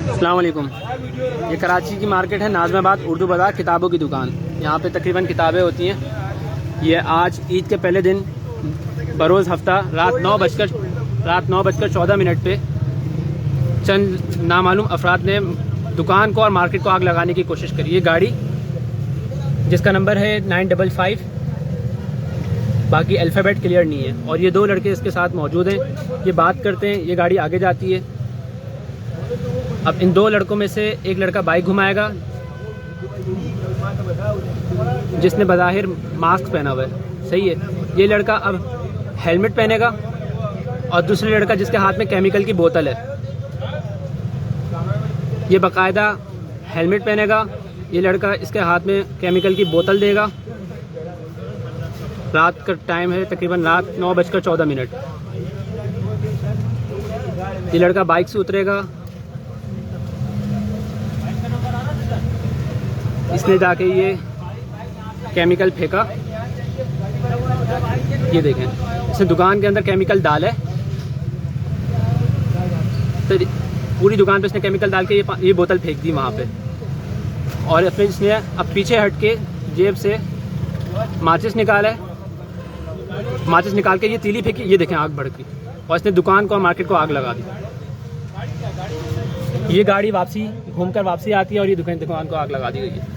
अस्सलाम वालेकुम। ये कराची की मार्केट है, नाज़माबाद उर्दू बाज़ार, किताबों की दुकान। यहाँ पे तकरीबन किताबें होती हैं। ये आज ईद के पहले दिन बरोज़ हफ्ता रात 9:14 पे चंद नामालूम अफराद ने दुकान को और मार्केट को आग लगाने की कोशिश करी। ये गाड़ी जिसका नंबर है 955, बाकी अल्फ़ाबेट क्लियर नहीं है, और ये दो लड़के इसके साथ मौजूद हैं। ये बात करते हैं, ये गाड़ी आगे जाती है। अब इन दो लड़कों में से एक लड़का बाइक घुमाएगा जिसने बज़ाहिर मास्क पहना हुआ है, सही है। ये लड़का अब हेलमेट पहनेगा और दूसरे लड़का जिसके हाथ में केमिकल की बोतल है, ये बाकायदा हेलमेट पहनेगा। ये लड़का इसके हाथ में केमिकल की बोतल देगा। रात का टाइम है, तकरीबन रात 9:14। ये लड़का बाइक से उतरेगा, इसने जाके ये केमिकल फेंका। ये देखें, इसने दुकान के अंदर केमिकल डाला है, तो पूरी दुकान पे इसने केमिकल डाल के ये बोतल फेंक दी वहाँ पे। और अपने इसने अब पीछे हट के जेब से माचिस निकाला है, माचिस निकाल के ये तीली फेंकी। ये देखें, आग भड़की और इसने दुकान को और मार्केट को आग लगा दी। ये गाड़ी वापसी घूमकर वापसी आती है और ये दुकान को आग लगा दी गई है।